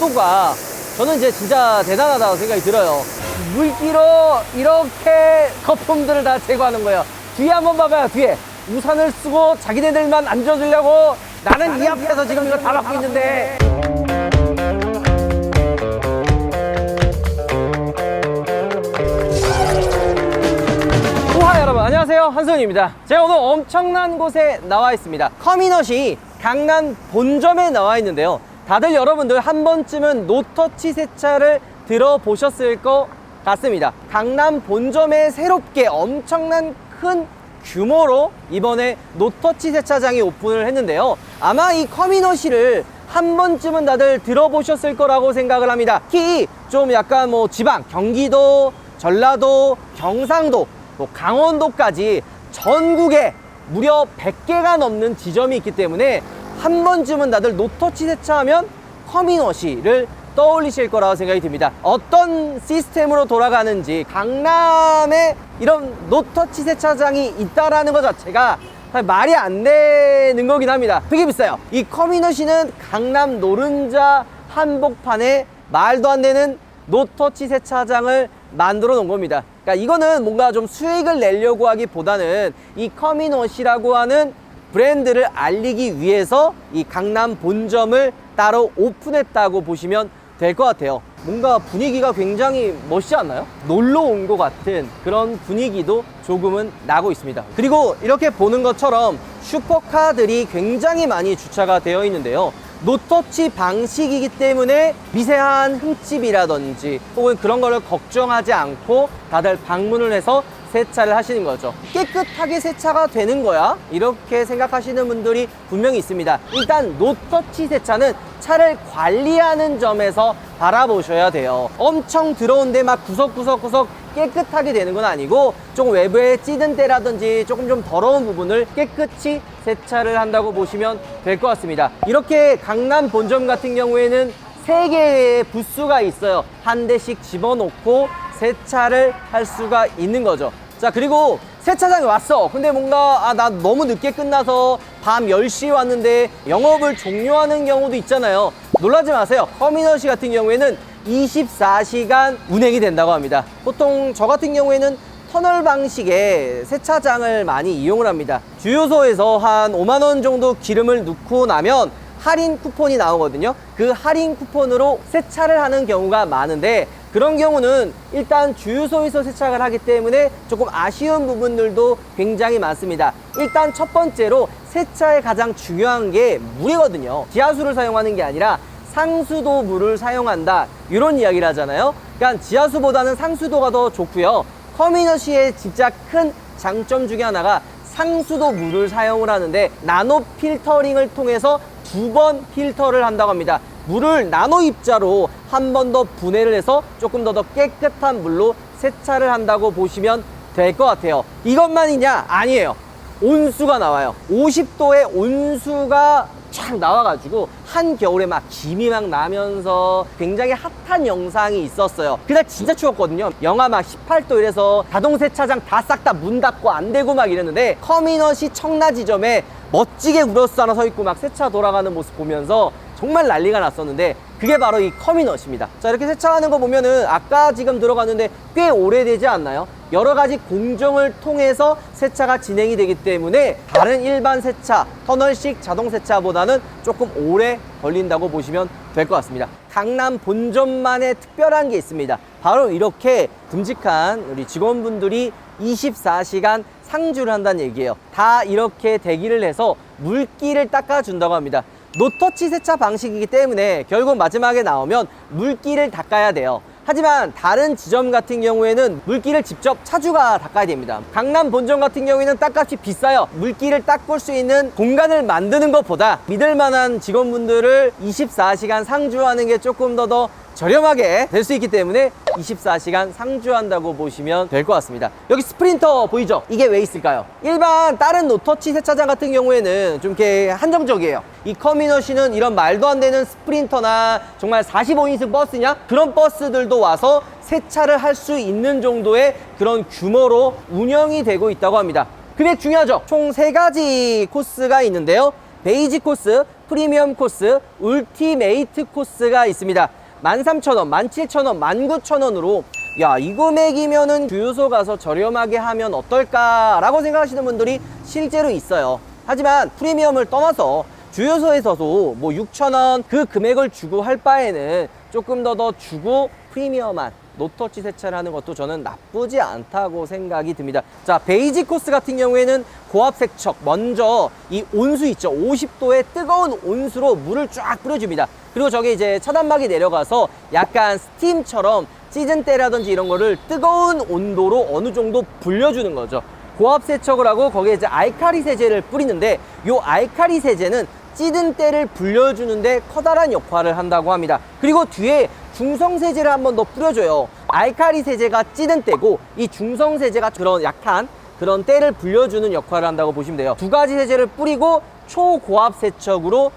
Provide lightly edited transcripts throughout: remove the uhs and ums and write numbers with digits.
속도가 저는 이제 진짜 대단하다고 생각이 들어요. 물기로 이렇게 거품들을 다 제거하는 거예요. 뒤에 한번 봐봐요. 뒤에 우산을 쓰고 자기네들만 앉아주려고 나는 이 앞에서 지금 이거 다 막고 있는데. 우하 여러분 안녕하세요, 한소연입니다. 제가 오늘 엄청난 곳에 나와 있습니다. 커미넛이 강남 본점에 나와 있는데요. 다들 여러분들 한 번쯤은 노터치 세차를 들어보셨을 것 같습니다. 강남 본점에 새롭게 엄청난 큰 규모로 이번에 노터치 세차장이 오픈을 했는데요. 아마 이 커미넛이를 한 번쯤은 다들 들어보셨을 거라고 생각을 합니다. 특히 좀 약간 뭐 지방, 경기도, 전라도, 경상도, 또 강원도까지 전국에 무려 100개가 넘는 지점이 있기 때문에 한 번쯤은 다들 노터치 세차하면 커미넛이를 떠올리실 거라고 생각이 듭니다. 어떤 시스템으로 돌아가는지, 강남에 이런 노터치 세차장이 있다라는 것 자체가 말이 안 되는 거긴 합니다. 되게 비싸요. 이 커미넛이는 강남 노른자 한복판에 말도 안 되는 노터치 세차장을 만들어 놓은 겁니다. 그러니까 이거는 뭔가 좀 수익을 내려고 하기보다는 이 커미넛이라고 하는 브랜드를 알리기 위해서 이 강남 본점을 따로 오픈했다고 보시면 될 것 같아요. 뭔가 분위기가 굉장히 멋있지 않나요? 놀러 온 것 같은 그런 분위기도 조금은 나고 있습니다. 그리고 이렇게 보는 것처럼 슈퍼카들이 굉장히 많이 주차가 되어 있는데요. 노터치 방식이기 때문에 미세한 흠집이라든지 혹은 그런 거를 걱정하지 않고 다들 방문을 해서 세차를 하시는 거죠. 깨끗하게 세차가 되는 거야? 이렇게 생각하시는 분들이 분명히 있습니다. 일단 노터치 세차는 차를 관리하는 점에서 바라보셔야 돼요. 엄청 들어온데 막 구석구석 깨끗하게 되는 건 아니고 조금 외부에 찌든 때라든지 조금 좀 더러운 부분을 깨끗이 세차를 한다고 보시면 될 것 같습니다. 이렇게 강남 본점 같은 경우에는 3개의 부스가 있어요. 한 대씩 집어넣고 세차를 할 수가 있는 거죠. 자, 그리고 세차장에 왔어. 근데 뭔가 나 너무 늦게 끝나서 밤 10시에 왔는데 영업을 종료하는 경우도 있잖아요. 놀라지 마세요. 커미넛이 같은 경우에는 24시간 운행이 된다고 합니다. 보통 저 같은 경우에는 터널 방식의 세차장을 많이 이용을 합니다. 주유소에서 한 5만 원 정도 기름을 넣고 나면 할인 쿠폰이 나오거든요. 그 할인 쿠폰으로 세차를 하는 경우가 많은데, 그런 경우는 일단 주유소에서 세차를 하기 때문에 조금 아쉬운 부분들도 굉장히 많습니다. 일단 첫 번째로 세차의 가장 중요한 게 물이거든요. 지하수를 사용하는 게 아니라 상수도 물을 사용한다, 이런 이야기를 하잖아요. 그러니까 지하수보다는 상수도가 더 좋고요. 커미넛의 진짜 큰 장점 중에 하나가 상수도 물을 사용을 하는데 나노 필터링을 통해서 2번 필터를 한다고 합니다. 물을 나노 입자로 한 번 더 분해를 해서 조금 더 깨끗한 물로 세차를 한다고 보시면 될 것 같아요. 이것만이냐? 아니에요. 온수가 나와요. 50도의 온수가 쫙 나와가지고 한겨울에 막 김이 막 나면서 굉장히 핫한 영상이 있었어요. 그날 진짜 추웠거든요. 영하 막 18도 이래서 자동 세차장 다 싹 다 문 닫고 안 되고 막 이랬는데, 커미넛이 청라 지점에 멋지게 우러스 하나 서 있고 막 세차 돌아가는 모습 보면서 정말 난리가 났었는데, 그게 바로 이 커미넛입니다. 자, 이렇게 세차하는 거 보면은 아까 지금 들어갔는데 꽤 오래되지 않나요? 여러 가지 공정을 통해서 세차가 진행이 되기 때문에 다른 일반 세차, 터널식 자동 세차보다는 조금 오래 걸린다고 보시면 될 것 같습니다. 강남 본점만의 특별한 게 있습니다. 바로 이렇게 듬직한 우리 직원분들이 24시간 상주를 한다는 얘기예요. 다 이렇게 대기를 해서 물기를 닦아준다고 합니다. 노터치 세차 방식이기 때문에 결국 마지막에 나오면 물기를 닦아야 돼요. 하지만 다른 지점 같은 경우에는 물기를 직접 차주가 닦아야 됩니다. 강남 본점 같은 경우에는 땅값이 비싸요. 물기를 닦을 수 있는 공간을 만드는 것보다 믿을 만한 직원분들을 24시간 상주하는 게 조금 더 저렴하게 될 수 있기 때문에 24시간 상주한다고 보시면 될 것 같습니다. 여기 스프린터 보이죠? 이게 왜 있을까요? 일반 다른 노터치 세차장 같은 경우에는 좀 이렇게 한정적이에요. 이 커미넛이는 이런 말도 안 되는 스프린터나 정말 45인승 버스냐? 그런 버스들도 와서 세차를 할 수 있는 정도의 그런 규모로 운영이 되고 있다고 합니다. 그게 중요하죠. 총 3가지 코스가 있는데요. 베이직 코스, 프리미엄 코스, 울티메이트 코스가 있습니다. 13,000원, 17,000원, 19,000원으로 야, 이 금액이면은 주유소 가서 저렴하게 하면 어떨까라고 생각하시는 분들이 실제로 있어요. 하지만 프리미엄을 떠나서 주유소에서도 뭐 6,000원 그 금액을 주고 할 바에는 조금 더 주고 프리미엄한 노터치 세차를 하는 것도 저는 나쁘지 않다고 생각이 듭니다. 자, 베이지 코스 같은 경우에는 고압 세척, 먼저 이 온수 있죠. 50도의 뜨거운 온수로 물을 쫙 뿌려줍니다. 그리고 저게 이제 차단막이 내려가서 약간 스팀처럼 시즌때라든지 이런 거를 뜨거운 온도로 어느 정도 불려주는 거죠. 고압 세척을 하고 거기에 이제 알칼리 세제를 뿌리는데 이 알칼리 세제는 찌든 때를 불려주는데 커다란 역할을 한다고 합니다. 그리고 뒤에 중성 세제를 한 번 더 뿌려줘요. 알칼리 세제가 찌든 때고 이 중성 세제가 그런 약한 그런 때를 불려주는 역할을 한다고 보시면 돼요. 두 가지 세제를 뿌리고 초고압 세척으로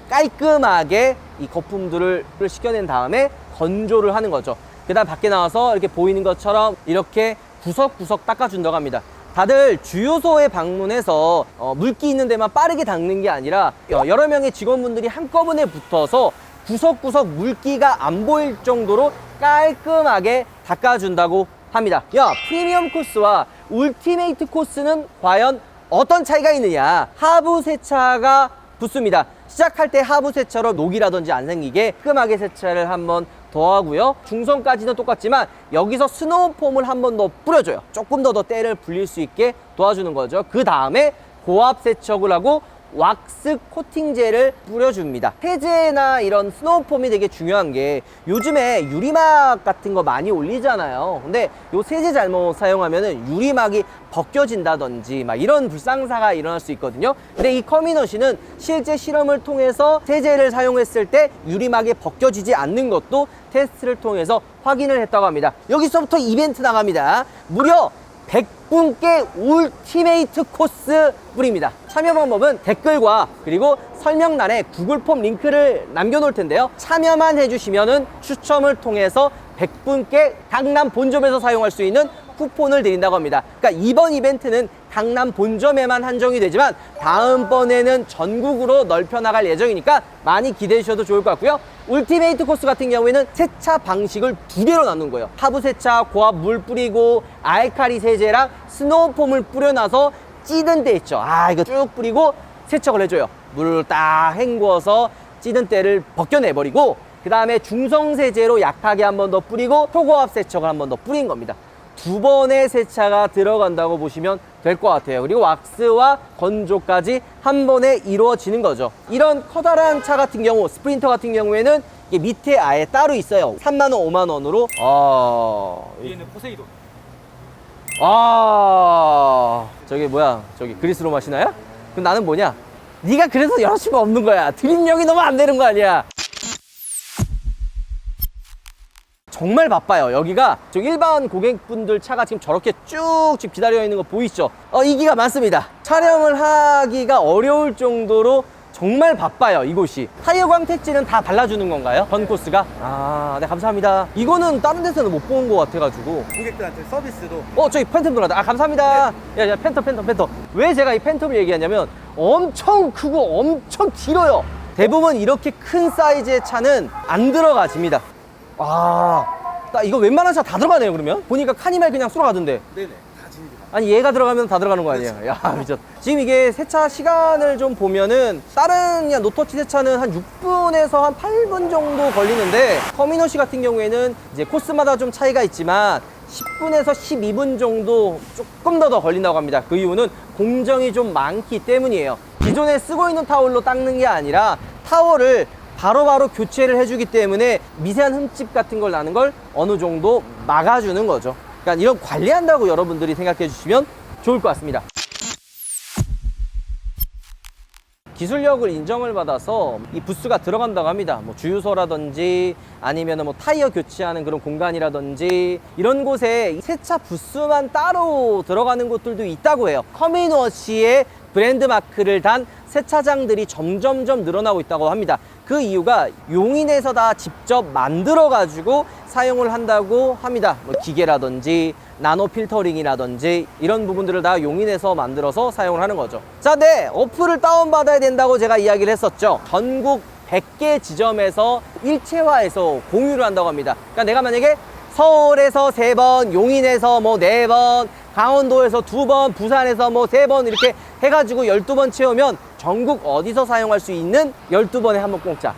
깔끔하게 이 거품들을 식혀낸 다음에 건조를 하는 거죠. 그 다음 밖에 나와서 이렇게 보이는 것처럼 이렇게 구석구석 닦아준다고 합니다. 다들 주유소에 방문해서 물기 있는 데만 빠르게 닦는 게 아니라 여러 명의 직원분들이 한꺼번에 붙어서 구석구석 물기가 안 보일 정도로 깔끔하게 닦아준다고 합니다. 야, 프리미엄 코스와 울티메이트 코스는 과연 어떤 차이가 있느냐? 하부 세차가 붙습니다. 시작할 때 하부 세차로 녹이라든지 안 생기게 깔끔하게 세차를 한번 더 하고요. 중성까지는 똑같지만 여기서 스노우폼을 한 번 더 뿌려줘요. 조금 더 때를 불릴 수 있게 도와주는 거죠. 그 다음에 고압 세척을 하고 왁스 코팅제를 뿌려줍니다. 세제나 이런 스노우폼이 되게 중요한 게 요즘에 유리막 같은 거 많이 올리잖아요. 근데 요 세제 잘못 사용하면은 유리막이 벗겨진다든지 막 이런 불상사가 일어날 수 있거든요. 근데 이 커미너시는 실제 실험을 통해서 세제를 사용했을 때 유리막이 벗겨지지 않는 것도 테스트를 통해서 확인을 했다고 합니다. 여기서부터 이벤트 나갑니다. 무려 100분께 울티메이트 코스 뿌립니다. 참여 방법은 댓글과 그리고 설명란에 구글 폼 링크를 남겨놓을 텐데요. 참여만 해주시면은 추첨을 통해서 100분께 강남 본점에서 사용할 수 있는 쿠폰을 드린다고 합니다. 그러니까 이번 이벤트는 강남 본점에만 한정이 되지만 다음번에는 전국으로 넓혀 나갈 예정이니까 많이 기대해 주셔도 좋을 것 같고요. 울티메이트 코스 같은 경우에는 세차 방식을 두 개로 나눈 거예요. 하부 세차, 고압 물 뿌리고 알칼리 세제랑 스노우폼을 뿌려놔서 찌든 때 있죠. 이거 쭉 뿌리고 세척을 해줘요. 물을 딱 헹구어서 찌든 때를 벗겨내버리고 그 다음에 중성 세제로 약하게 한 번 더 뿌리고 초고압 세척을 한 번 더 뿌린 겁니다. 두 번의 세차가 들어간다고 보시면 될 것 같아요. 그리고 왁스와 건조까지 한 번에 이루어지는 거죠. 이런 커다란 차 같은 경우, 스프린터 같은 경우에는 이게 밑에 아예 따로 있어요. 3만원, 5만원으로. 위에는 포세이돈. 저기 뭐야? 저기 그리스 로마 신화야? 그럼 나는 뭐냐? 네가 그래서 여자친구 없는 거야. 드립력이 너무 안 되는 거 아니야? 정말 바빠요. 여기가 좀 일반 고객분들 차가 지금 저렇게 쭉 지금 기다려 있는 거 보이시죠? 인기가 많습니다. 촬영을 하기가 어려울 정도로 정말 바빠요, 이곳이. 타이어 광택지는 다 발라주는 건가요? 전 코스가? 네, 감사합니다. 이거는 다른 데서는 못 본 것 같아가지고. 고객들한테 서비스로. 저기 팬텀 들어왔다. 감사합니다. 야, 팬텀. 왜 제가 이 팬텀을 얘기하냐면 엄청 크고 엄청 길어요. 대부분 이렇게 큰 사이즈의 차는 안 들어가집니다. 나 이거 웬만한 차 다 들어가네요. 그러면 보니까 카니발 그냥 쏘러가던데. 네네, 다 집니다. 아니 얘가 들어가면 다 들어가는 거 아니에요? 야, 미쳤. 지금 이게 세차 시간을 좀 보면은 다른 그냥 노터치 세차는 한 6분에서 한 8분 정도 걸리는데 커미너시 같은 경우에는 이제 코스마다 좀 차이가 있지만 10분에서 12분 정도 조금 더 걸린다고 합니다. 그 이유는 공정이 좀 많기 때문이에요. 기존에 쓰고 있는 타월로 닦는 게 아니라 타월을 바로바로 교체를 해주기 때문에 미세한 흠집 같은 걸 나는 걸 어느 정도 막아주는 거죠. 그러니까 이런 관리한다고 여러분들이 생각해 주시면 좋을 것 같습니다. 기술력을 인정을 받아서 이 부스가 들어간다고 합니다. 뭐 주유소라든지 아니면 뭐 타이어 교체하는 그런 공간이라든지 이런 곳에 세차 부스만 따로 들어가는 곳들도 있다고 해요. 커미너시의 브랜드 마크를 단 세차장들이 점점점 늘어나고 있다고 합니다. 그 이유가 용인에서 다 직접 만들어 가지고 사용을 한다고 합니다. 뭐 기계라든지 나노 필터링이라든지 이런 부분들을 다 용인해서 만들어서 사용을 하는 거죠. 자, 네, 어플을 다운받아야 된다고 제가 이야기를 했었죠. 전국 100개 지점에서 일체화해서 공유를 한다고 합니다. 그러니까 내가 만약에 서울에서 3번, 용인에서 뭐 4번, 강원도에서 2번, 부산에서 뭐 3번 이렇게 해가지고 12번 채우면 전국 어디서 사용할 수 있는 12번에 한 번 공짜.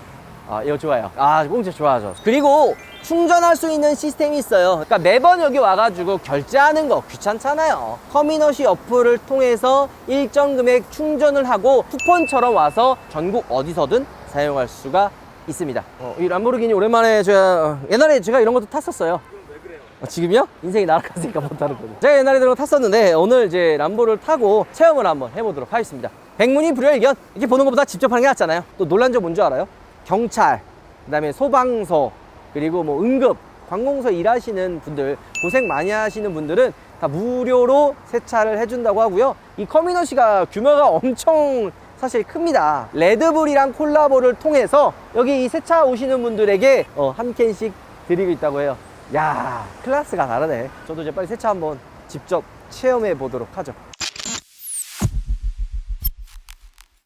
아, 이거 좋아요. 아, 공짜 좋아하죠. 그리고 충전할 수 있는 시스템이 있어요. 그러니까 매번 여기 와가지고 결제하는 거 귀찮잖아요. 커미너시 어플을 통해서 일정 금액 충전을 하고 쿠폰처럼 와서 전국 어디서든 사용할 수가 있습니다. 이 람보르기니 오랜만에 제가 옛날에 제가 이런 것도 탔었어요. 왜 그래요? 지금요? 인생이 날아갔으니까 못 타는 거죠. 제가 옛날에 이런 거 탔었는데 오늘 이제 람보를 타고 체험을 한번 해보도록 하겠습니다. 백문이 불여일견. 이렇게 보는 것보다 직접 하는 게 낫잖아요. 또 놀란 점 뭔지 알아요? 경찰, 그 다음에 소방서, 그리고 뭐 응급, 관공서 일하시는 분들, 고생 많이 하시는 분들은 다 무료로 세차를 해준다고 하고요. 이 커미너시가 규모가 엄청 사실 큽니다. 레드불이랑 콜라보를 통해서 여기 이 세차 오시는 분들에게 한 캔씩 드리고 있다고 해요. 야, 클래스가 다르네. 저도 이제 빨리 세차 한번 직접 체험해 보도록 하죠.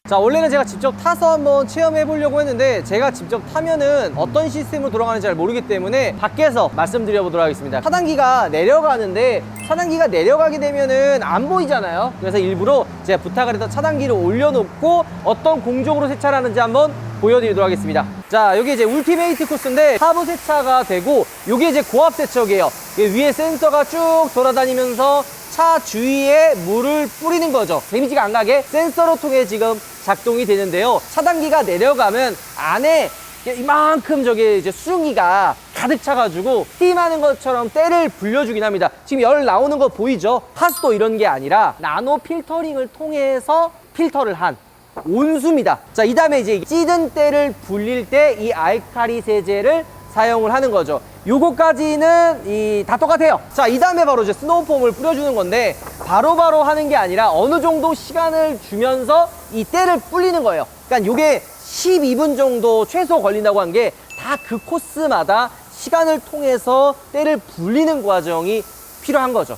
자, 원래는 제가 직접 타서 한번 체험해 보려고 했는데 제가 직접 타면은 어떤 시스템으로 돌아가는지 잘 모르기 때문에 밖에서 말씀드려 보도록 하겠습니다. 차단기가 내려가는데 차단기가 내려가게 되면은 안 보이잖아요. 그래서 일부러 제가 부탁을 해서 차단기를 올려놓고 어떤 공정으로 세차를 하는지 한번 보여드리도록 하겠습니다. 자, 여기 이제 울티메이트 코스인데 하부 세차가 되고 요게 이제 고압 세척이에요. 위에 센서가 쭉 돌아다니면서 차 주위에 물을 뿌리는 거죠. 데미지가 안 가게 센서로 통해 지금 작동이 되는데요. 차단기가 내려가면 안에 이만큼 저기 이제 수증기가 가득 차가지고 스팀하는 것처럼 때를 불려주긴 합니다. 지금 열 나오는 거 보이죠? 하수도 이런 게 아니라 나노 필터링을 통해서 필터를 한 온수입니다. 자, 이 다음에 이제 찌든 때를 불릴 때 이 알칼리 세제를 사용을 하는 거죠. 요거까지는 다 똑같아요. 자, 이 다음에 바로 이제 스노우폼을 뿌려주는 건데 바로바로 하는 게 아니라 어느 정도 시간을 주면서 이 때를 불리는 거예요. 그러니까 요게 12분 정도 최소 걸린다고 한 게 다 그 코스마다 시간을 통해서 때를 불리는 과정이 필요한 거죠.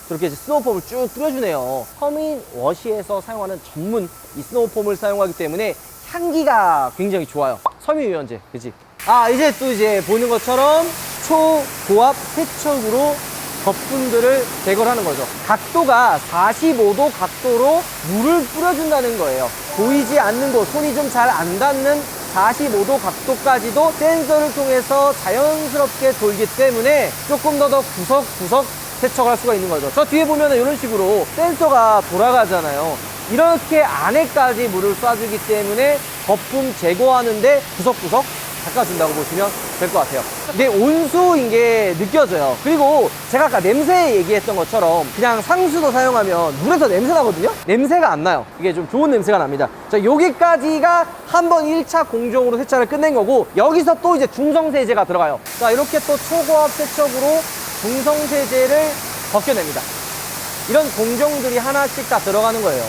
저렇게 이제 스노우폼을 쭉 뿌려주네요. 커미워시에서 사용하는 전문 이 스노우폼을 사용하기 때문에 향기가 굉장히 좋아요. 섬유유연제, 그치? 아, 이제 또 이제 보는 것처럼 초고압 세척으로 거품들을 제거를 하는 거죠. 각도가 45도 각도로 물을 뿌려준다는 거예요. 보이지 않는 곳, 손이 좀 잘 안 닿는 45도 각도까지도 센서를 통해서 자연스럽게 돌기 때문에 조금 더 구석구석 세척을 할 수가 있는 거죠. 저 뒤에 보면은 이런 식으로 센서가 돌아가잖아요. 이렇게 안에까지 물을 쏴주기 때문에 거품 제거하는데 구석구석 닦아준다고 보시면 될 것 같아요. 이게 온수인 게 느껴져요. 그리고 제가 아까 냄새 얘기했던 것처럼 그냥 상수도 사용하면 물에서 냄새 나거든요? 냄새가 안 나요. 이게 좀 좋은 냄새가 납니다. 자, 여기까지가 한번 1차 공정으로 세차를 끝낸 거고 여기서 또 이제 중성세제가 들어가요. 자, 이렇게 또 초고압 세척으로 중성세제를 벗겨냅니다. 이런 공정들이 하나씩 다 들어가는 거예요.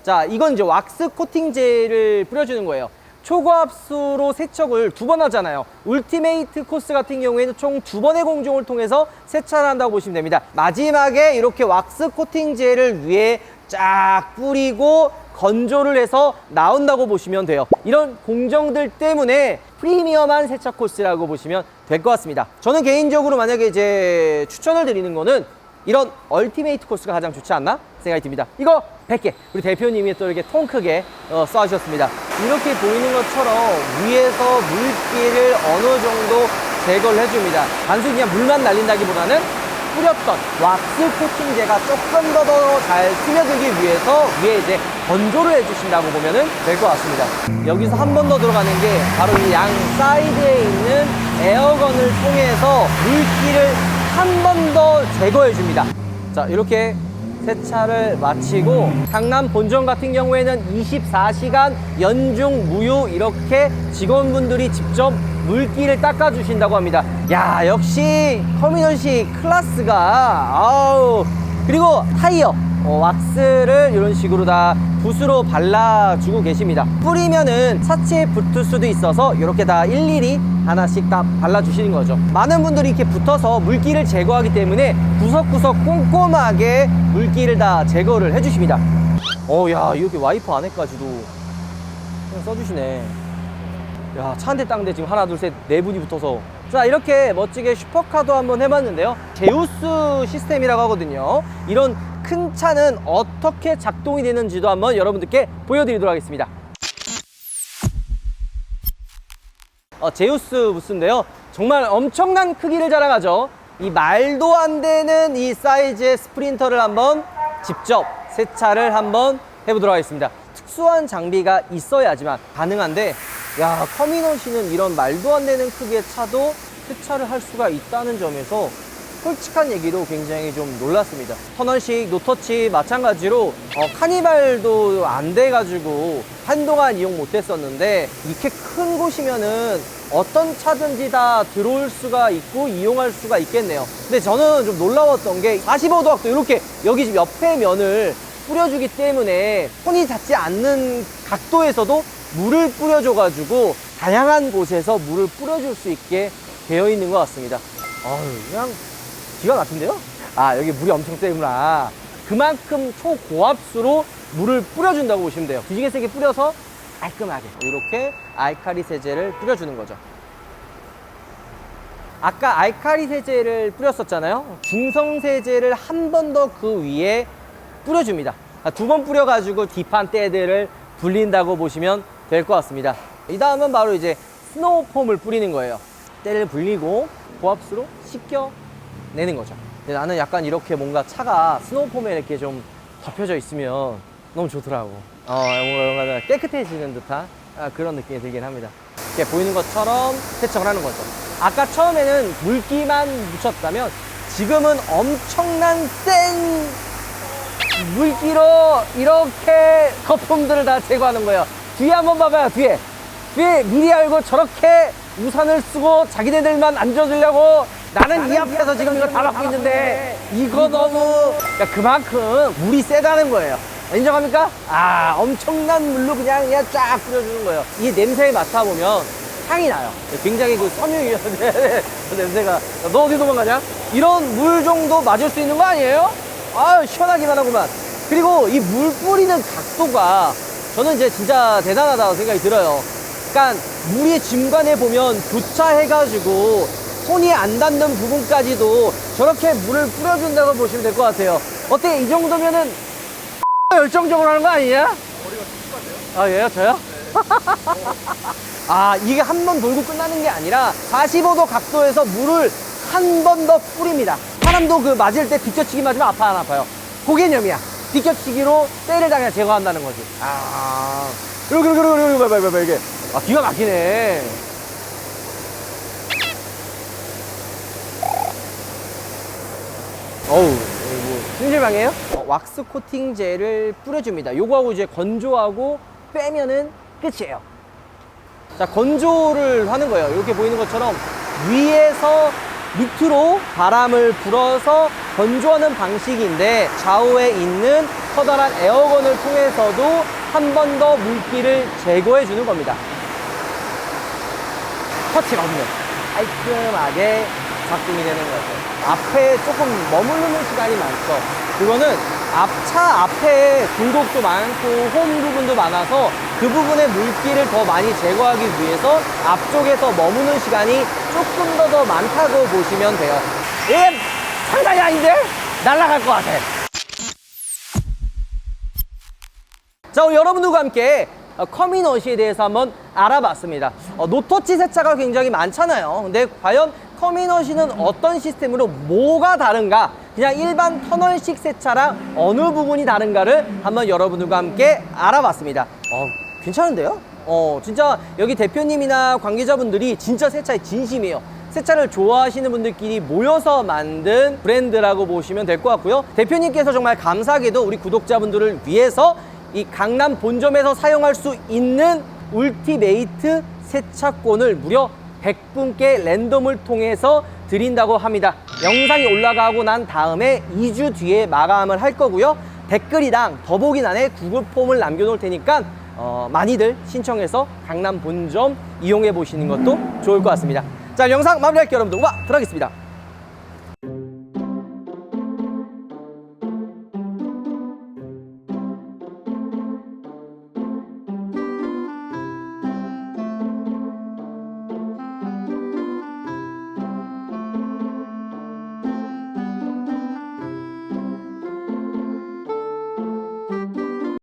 자, 이건 이제 왁스 코팅제를 뿌려주는 거예요. 초고압수로 세척을 2번 하잖아요. 울티메이트 코스 같은 경우에는 총 2번의 공정을 통해서 세차를 한다고 보시면 됩니다. 마지막에 이렇게 왁스 코팅제를 위에 쫙 뿌리고 건조를 해서 나온다고 보시면 돼요. 이런 공정들 때문에 프리미엄한 세차 코스라고 보시면 될 것 같습니다. 저는 개인적으로 만약에 이제 추천을 드리는 거는 이런 얼티메이트 코스가 가장 좋지 않나 생각이 듭니다. 이거 100개 우리 대표님이 또 이렇게 통 크게 쏴주셨습니다. 이렇게 보이는 것처럼 위에서 물기를 어느 정도 제거를 해줍니다. 단순히 그냥 물만 날린다기보다는 뿌렸던 왁스 코팅제가 조금 더 잘 스며들기 위해서 위에 이제 건조를 해주신다고 보면 될 것 같습니다. 여기서 한 번 더 들어가는 게 바로 이 양 사이드에 있는 에어건을 통해서 물기를 한 번 더 제거해 줍니다. 자, 이렇게 세차를 마치고 강남 본점 같은 경우에는 24시간 연중 무휴 이렇게 직원분들이 직접 물기를 닦아 주신다고 합니다. 야, 역시 커미너시 클래스가 아우. 그리고 타이어 왁스를 이런 식으로 다 붓으로 발라주고 계십니다. 뿌리면은 차체에 붙을 수도 있어서 이렇게 다 일일이 하나씩 다 발라주시는 거죠. 많은 분들이 이렇게 붙어서 물기를 제거하기 때문에 구석구석 꼼꼼하게 물기를 다 제거를 해주십니다. 야, 이렇게 와이퍼 안에까지도 그냥 써주시네. 야, 차 한 대 딱 대 지금 하나, 둘, 셋, 네 분이 붙어서. 자, 이렇게 멋지게 슈퍼카도 한번 해봤는데요. 제우스 시스템이라고 하거든요. 이런 큰 차는 어떻게 작동이 되는지도 한번 여러분들께 보여드리도록 하겠습니다. 제우스 부스인데요. 정말 엄청난 크기를 자랑하죠. 이 말도 안 되는 이 사이즈의 스프린터를 한번 직접 세차를 한번 해보도록 하겠습니다. 특수한 장비가 있어야지만 가능한데, 야, 커미너시는 이런 말도 안 되는 크기의 차도 세차를 할 수가 있다는 점에서 솔직한 얘기로 굉장히 좀 놀랐습니다. 터널식 노터치 마찬가지로 카니발도 안 돼가지고 한동안 이용 못했었는데, 이렇게 큰 곳이면은 어떤 차든지 다 들어올 수가 있고 이용할 수가 있겠네요. 근데 저는 좀 놀라웠던 게 45도 각도 이렇게 여기 지금 옆에 면을 뿌려주기 때문에 손이 닿지 않는 각도에서도 물을 뿌려줘가지고 다양한 곳에서 물을 뿌려줄 수 있게 되어 있는 것 같습니다. 그냥 기가 막힌데요? 여기 물이 엄청 세구나. 그만큼 초고압수로 물을 뿌려준다고 보시면 돼요. 뒤지게 세게 뿌려서 깔끔하게 이렇게 알칼리 세제를 뿌려주는 거죠. 아까 알칼리 세제를 뿌렸었잖아요. 중성 세제를 한 번 더 그 위에 뿌려줍니다. 두 번 뿌려가지고 딥한 때들을 불린다고 보시면 될 것 같습니다. 이 다음은 바로 이제 스노우 폼을 뿌리는 거예요. 때를 불리고 고압수로 씻겨내는 거죠. 근데 나는 약간 이렇게 뭔가 차가 스노우 폼에 이렇게 좀 덮여져 있으면 너무 좋더라고. 뭔가 깨끗해지는 듯한 그런 느낌이 들긴 합니다. 이렇게 보이는 것처럼 세척을 하는 거죠. 아까 처음에는 물기만 묻혔다면 지금은 엄청난 센 물기로 이렇게 거품들을 다 제거하는 거예요. 뒤에 한번 봐봐요. 뒤에 미리 알고 저렇게 우산을 쓰고 자기네들만 앉아주려고 나는 이 앞에서 지금 이거 다 막고 있는데 이거 너무 그만큼 물이 세다는 거예요. 인정합니까? 엄청난 물로 그냥 쫙 뿌려주는 거예요. 이 냄새에 맡아보면 향이 나요. 굉장히 그 섬유유연제 냄새가. 너 어디 도망가냐? 이런 물 정도 맞을 수 있는 거 아니에요? 시원하기만 하구만. 그리고 이 물 뿌리는 각도가 저는 이제 진짜 대단하다고 생각이 들어요. 그러니까 물이 중간에 보면 교차해가지고 손이 안 닿는 부분까지도 저렇게 물을 뿌려준다고 보시면 될 것 같아요. 어때? 이 정도면은 열정적으로 하는 거 아니냐? 머리가 촉촉한데요? 얘요? 저요? 이게 한 번 돌고 끝나는 게 아니라 45도 각도에서 물을 한 번 더 뿌립니다. 사람도 그 맞을 때 비껴치기 맞으면 아파 안 아파요? 그 개념이야. 비껴치기로 때를 당해 제거한다는 거지. 이렇게 이게 기가 막히네. 찜질방이에요? 왁스 코팅 젤을 뿌려줍니다. 요거하고 이제 건조하고 빼면은 끝이에요. 자, 건조를 하는 거예요. 이렇게 보이는 것처럼 위에서 밑으로 바람을 불어서 건조하는 방식인데, 좌우에 있는 커다란 에어건을 통해서도 한 번 더 물기를 제거해 주는 겁니다. 터치가 없는 깔끔하게 작동이 되는 거죠. 앞에 조금 머무르는 시간이 많죠. 그거는 차 앞에 굴곡도 많고 홈 부분도 많아서 그 부분의 물기를 더 많이 제거하기 위해서 앞쪽에서 머무는 시간이 조금 더 많다고 보시면 돼요. 이게 상관이 아닌데? 날아갈 것 같아. 자, 오늘 여러분들과 함께 커미너시에 대해서 한번 알아봤습니다. 노터치 세차가 굉장히 많잖아요. 근데 과연 커미너시는 어떤 시스템으로 뭐가 다른가? 그냥 일반 터널식 세차랑 어느 부분이 다른가를 한번 여러분들과 함께 알아봤습니다. 괜찮은데요? 진짜 여기 대표님이나 관계자분들이 진짜 세차에 진심이에요. 세차를 좋아하시는 분들끼리 모여서 만든 브랜드라고 보시면 될 것 같고요. 대표님께서 정말 감사하게도 우리 구독자분들을 위해서 이 강남 본점에서 사용할 수 있는 울티메이트 세차권을 무려 100분께 랜덤을 통해서 드린다고 합니다. 영상이 올라가고 난 다음에 2주 뒤에 마감을 할 거고요. 댓글이랑 더보기란에 구글 폼을 남겨놓을 테니까 많이들 신청해서 강남 본점 이용해 보시는 것도 좋을 것 같습니다. 자, 영상 마무리할게요, 여러분들. 우와, 들어가겠습니다.